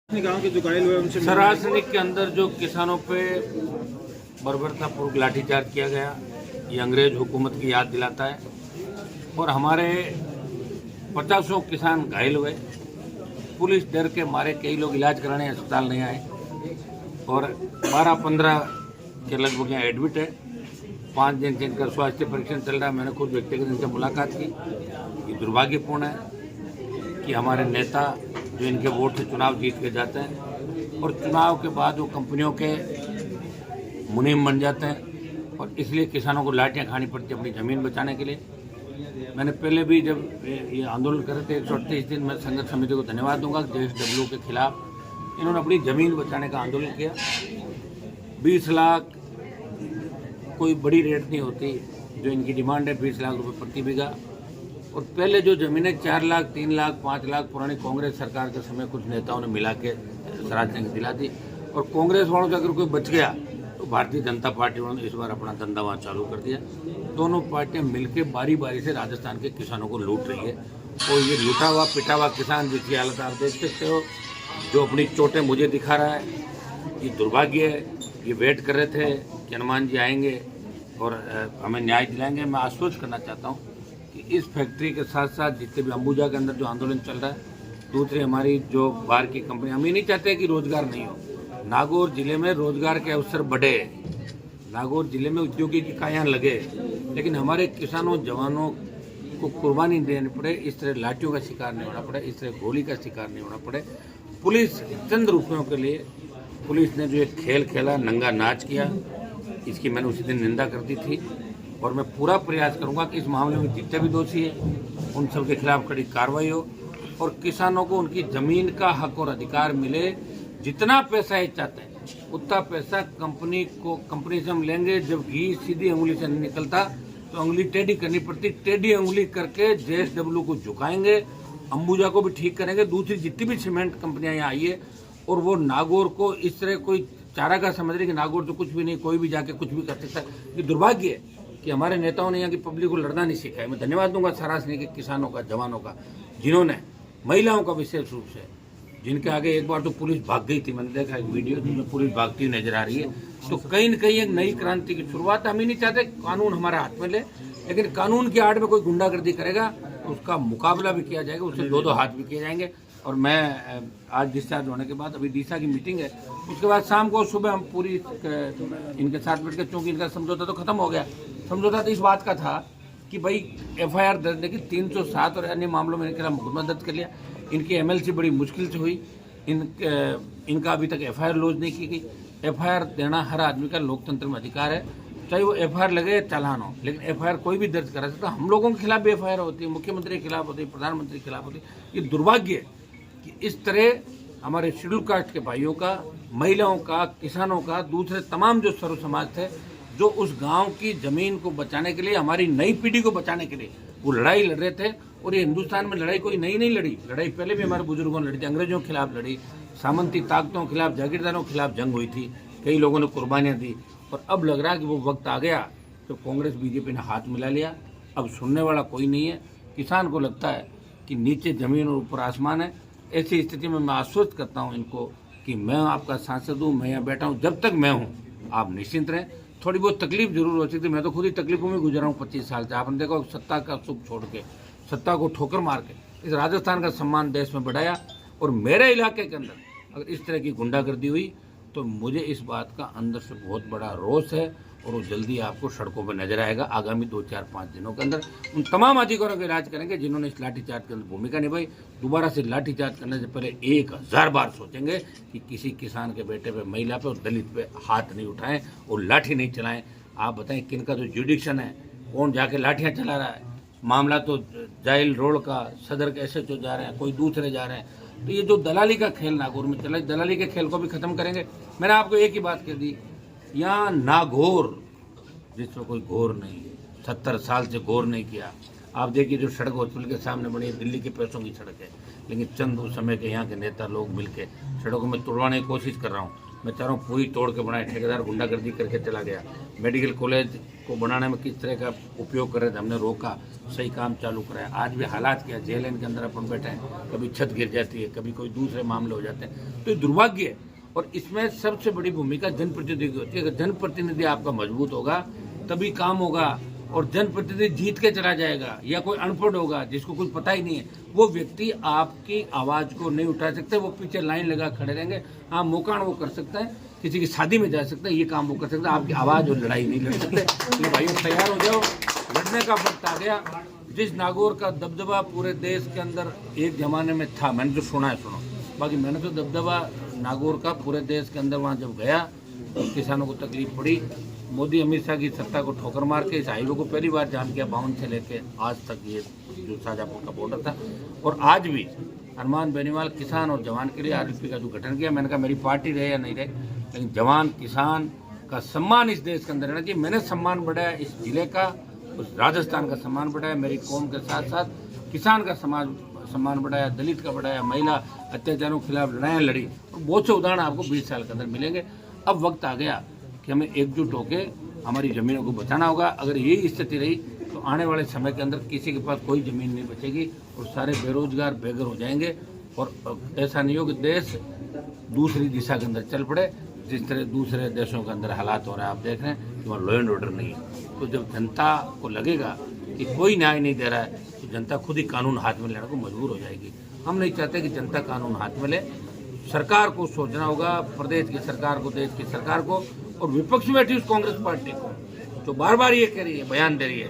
गांव के जो घायल हुए उनसे सरासनिक के अंदर जो किसानों पे बर्बरतापूर्वक लाठीचार्ज किया गया, ये अंग्रेज हुकूमत की याद दिलाता है। और हमारे 50 किसान घायल हुए। पुलिस डर के मारे कई लोग इलाज कराने अस्पताल नहीं आए और 12-15 के लगभग यहाँ एडमिट है। 5 दिन से इनका स्वास्थ्य परीक्षण चल रहा है। मैंने खुद व्यक्तिगत इनसे मुलाकात की। ये दुर्भाग्यपूर्ण है कि हमारे नेता जो इनके वोट से चुनाव जीत के जाते हैं और चुनाव के बाद वो कंपनियों के मुनीम बन जाते हैं और इसलिए किसानों को लाठियां खानी पड़ती है अपनी ज़मीन बचाने के लिए। मैंने पहले भी जब ये आंदोलन करे थे 138 दिन, मैं संघर्ष समिति को धन्यवाद दूंगा। JSW के खिलाफ इन्होंने अपनी ज़मीन बचाने का आंदोलन किया। 20 लाख कोई बड़ी रेट नहीं होती, जो इनकी डिमांड है 20 लाख रुपए प्रति बीघा। और पहले जो ज़मीनें 4 लाख, 3 लाख, 5 लाख पुरानी कांग्रेस सरकार के समय कुछ नेताओं ने मिला के सराज ने दिला दी। और कांग्रेस वालों से अगर कोई बच गया तो भारतीय जनता पार्टी वालों ने इस बार अपना धंधा वहाँ चालू कर दिया। दोनों पार्टियां मिलकर बारी बारी से राजस्थान के किसानों को लूट रही है। और ये लूटा हुआ पिटा हुआ किसान जिसकी हालत आप देख सकते हो, जो अपनी चोटें मुझे दिखा रहा है, ये दुर्भाग्य है। ये वेट कर रहे थे कि हनुमान जी आएंगे और हमें न्याय दिलाएंगे। मैं आश्वस्त करना चाहता हूँ कि इस फैक्ट्री के साथ साथ जितने भी अंबुजा के अंदर जो आंदोलन चल रहा है, दूसरी हमारी जो बाहर की कंपनी, हम ये नहीं चाहते कि रोजगार नहीं हो। नागौर जिले में रोजगार के अवसर बढ़े, नागौर जिले में उद्योगिक इकाइयाँ लगे, लेकिन हमारे किसानों जवानों को कुर्बानी देनी पड़े, इस तरह लाठियों का शिकार नहीं होना पड़े, इस तरह गोली का शिकार नहीं होना पड़े। पुलिस चंद रुपयों के लिए पुलिस ने जो एक खेल खेला, नंगा नाच किया, इसकी मैंने उसी दिन निंदा कर दी थी। और मैं पूरा प्रयास करूंगा कि इस मामले में जितने भी दोषी हैं उन सब के खिलाफ कड़ी कार्रवाई हो और किसानों को उनकी ज़मीन का हक और अधिकार मिले। जितना पैसा ये चाहते हैं उतना पैसा कंपनी से हम लेंगे। जब घी सीधी अंगुली से नहीं निकलता तो अंगुली टेढ़ी करनी पड़ती, टेढ़ी अंगुली करके JSW को झुकाएंगे, अंबुजा को भी ठीक करेंगे, दूसरी जितनी भी सीमेंट कंपनियां यहाँ आई है। और वो नागौर को इस तरह कोई चारा का समझ रहे कि नागौर तो कुछ भी नहीं, कोई भी जाके कुछ भी कर सकता है। ये दुर्भाग्य है कि हमारे नेताओं ने यहाँ की पब्लिक को लड़ना नहीं सीखा है। मैं धन्यवाद दूंगा सरासनी के किसानों का, जवानों का, जिन्होंने, महिलाओं का विशेष रूप से, जिनके आगे एक बार तो पुलिस भाग गई थी। मैंने देखा एक वीडियो जिसमें पुलिस भागती हुई नजर आ रही है। तो कहीं न कहीं एक नई क्रांति की शुरुआत। हम ही नहीं चाहते कानून हमारे हाथ में ले, लेकिन कानून की आड़ में कोई गुंडागर्दी करेगा तो उसका मुकाबला भी किया जाएगा, उससे 2-2 हाथ भी किए जाएंगे। और मैं आज डिस्चार्ज होने के बाद अभी डीसा की मीटिंग है, उसके बाद शाम को सुबह हम पूरी इनके साथ बैठ कर, चूँकि इनका समझौता तो खत्म हो गया। समझौता तो इस बात का था कि भाई FIR दर्ज की 307 और अन्य मामलों में इनके खिलाफ मुकदमा दर्ज कर लिया। इनकी MLC बड़ी मुश्किल से हुई। इनका अभी तक FIR लॉन्च नहीं की गई। FIR देना हर आदमी का लोकतंत्र में अधिकार है, चाहे वो FIR लगे चालान हो, लेकिन FIR कोई भी दर्ज करा सकता। हम लोगों के खिलाफ भी FIR होती है, मुख्यमंत्री के खिलाफ होती है, प्रधानमंत्री के खिलाफ होती है। ये दुर्भाग्य है कि इस तरह हमारे शेड्यूल कास्ट के भाइयों का, महिलाओं का, किसानों का, दूसरे तमाम जो सर्व समाज थे, जो उस गांव की जमीन को बचाने के लिए, हमारी नई पीढ़ी को बचाने के लिए वो लड़ाई लड़ रहे थे। और ये हिंदुस्तान में लड़ाई कोई नई नहीं लड़ी, लड़ाई पहले भी हमारे बुजुर्गों ने लड़ी थी। अंग्रेजों के खिलाफ लड़ी, सामंती ताकतों के खिलाफ, जागीरदारों के खिलाफ जंग हुई थी, कई लोगों ने कुर्बानियाँ दी। और अब लग रहा है कि वो वक्त आ गया तो कांग्रेस BJP ने हाथ मिला लिया। अब सुनने वाला कोई नहीं है। किसान को लगता है कि नीचे जमीन और ऊपर आसमान है। ऐसी स्थिति में मैं आश्वस्त करता हूँ इनको कि मैं आपका सांसद हूँ, मैं यहाँ बैठा हूँ, जब तक मैं हूँ आप निश्चिंत रहें। थोड़ी बहुत तकलीफ जरूर हो सकती है, मैं तो खुद ही तकलीफों में गुजरा हूँ 25 साल से। आपने देखा सत्ता का सुख छोड़ के, सत्ता को ठोकर मार के इस राजस्थान का सम्मान देश में बढ़ाया। और मेरे इलाके के अंदर अगर इस तरह की गुंडागर्दी हुई तो मुझे इस बात का अंदर से बहुत बड़ा रोष है और वो जल्दी आपको सड़कों पर नजर आएगा। आगामी 2-4-5 दिनों के अंदर उन तमाम अधिकारियों का इलाज करेंगे जिन्होंने इस लाठीचार्ज के अंदर भूमिका निभाई। दोबारा से लाठीचार्ज करने से पहले 1000 बार सोचेंगे कि किसी किसान के बेटे पे, महिला पे और दलित पे हाथ नहीं उठाएं और लाठी नहीं चलाएं। आप बताएं किनका जो जुडिक्शन है, कौन जाके लाठियाँ चला रहा है। मामला तो जाइल रोड का, सदर के SHO जा रहे हैं, कोई दूसरे जा रहे हैं। तो ये जो दलाली का खेल नागौर में चला, दलाली के खेल को भी खत्म करेंगे। मैंने आपको एक ही बात कह दी, यहाँ नागौर जिसमें कोई घोर नहीं, 70 साल से घोर नहीं किया। आप देखिए जो सड़क हॉस्पिटल के सामने बनी है, दिल्ली के पैसों की सड़क है, लेकिन चंद उस समय के यहाँ के नेता लोग मिलकर सड़कों में तोड़वाने की कोशिश कर रहा हूँ। मैं चाह रहा हूँ पूरी तोड़ के बनाए। ठेकेदार गुंडागर्दी करके चला गया। मेडिकल कॉलेज को बनाने में किस तरह का उपयोग कर रहे थे, हमने रोका, सही काम चालू कराया। आज भी हालात क्या, जेल के अंदर अपन बैठे हैं, कभी छत गिर जाती है, कभी कोई दूसरे मामले हो जाते हैं, तो ये दुर्भाग्य है। और इसमें सबसे बड़ी भूमिका जनप्रतिनिधि की होती है। अगर जनप्रतिनिधि आपका मजबूत होगा तभी काम होगा। और जनप्रतिनिधि जीत के चला जाएगा या कोई अनपढ़ होगा जिसको कुछ पता ही नहीं है, वो व्यक्ति आपकी आवाज़ को नहीं उठा सकते। वो पीछे लाइन लगा खड़े रहेंगे। हाँ, मौकाण वो कर सकता है, किसी की शादी में जा सकता है, ये काम वो कर सकता है, आपकी आवाज़ और लड़ाई नहीं लड़ सकते। तो भाइयों तैयार हो जाओ, लड़ने का वक्त आ गया। जिस नागौर का दबदबा पूरे देश के अंदर एक ज़माने में था, मैंने जो सुना है सुनो, बाकी मैंने तो दबदबा नागौर का पूरे देश के अंदर वहाँ जब गया तो किसानों को तकलीफ पड़ी। मोदी अमित शाह की सत्ता को ठोकर मार के इस हाईवे को पहली बार जाम किया। 52 से लेके आज तक ये जो शाहजहाँपुर का बॉर्डर था। और आज भी हनुमान बेनीवाल किसान और जवान के लिए आरएलपी का जो गठन किया, मैंने कहा मेरी पार्टी रहे या नहीं रहे, लेकिन जवान किसान का सम्मान इस देश के अंदर रहना चाहिए। मैंने सम्मान बढ़ाया इस जिले का, उस राजस्थान का सम्मान बढ़ाया, मेरी कौम के साथ साथ किसान का सम्मान बढ़ाया, दलित का बढ़ाया, महिला अत्याचारों के खिलाफ लड़ाइयाँ लड़ी। और बहुत से उदाहरण आपको 20 साल के अंदर मिलेंगे। अब वक्त आ गया कि हमें एकजुट होकर हमारी ज़मीनों को बचाना होगा। अगर यही स्थिति रही तो आने वाले समय के अंदर किसी के पास कोई ज़मीन नहीं बचेगी और सारे बेरोजगार बेघर हो जाएंगे। और ऐसा नहीं हो कि देश दूसरी दिशा के अंदर चल पड़े, जिस तरह दूसरे देशों के अंदर हालात हो रहे हैं। आप देख रहे हैं कि वहाँ लॉ एंड ऑर्डर नहीं है। तो जब जनता को लगेगा कि कोई न्याय नहीं दे रहा है तो जनता खुद ही कानून हाथ में लेने को मजबूर हो जाएगी। हम नहीं चाहते कि जनता कानून हाथ में ले। सरकार को सोचना होगा, प्रदेश की सरकार को, देश की सरकार को, और विपक्ष में बैठी उस कांग्रेस पार्टी को जो बार बार ये कह रही है, बयान दे रही है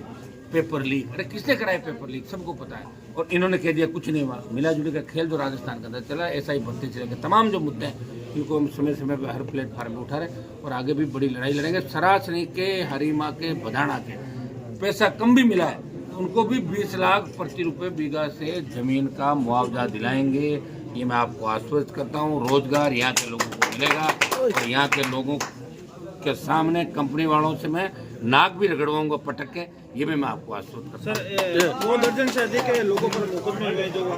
पेपर लीक। अरे किसने कराया पेपर लीक, सबको पता है। और इन्होंने कह दिया कुछ नहीं हुआ। मिला जुली का खेल जो राजस्थान के अंदर चला, ऐसा ही बढ़ते चलेंगे। तमाम जो मुद्दे हैं इनको हम समय समय पर हर प्लेटफार्म पर उठा रहे और आगे भी बड़ी लड़ाई लड़ेंगे। सरासनी के, हरीमा के, बधाना के पैसा कम भी मिला है तो उनको भी 20 लाख प्रति रुपये बीघा से जमीन का मुआवजा दिलाएंगे। ये मैं आपको आश्वस्त करता हूँ। रोजगार यहाँ के लोगों को मिलेगा और यहाँ के लोगों के सामने कंपनी वालों से मैं नाक भी रगड़वाऊंगा पटक के। ये भी मैं आपको आश्वस्त करता हूँ। सर, 2 दर्जन से अधिक लोगों पर मुकदमे हुए जो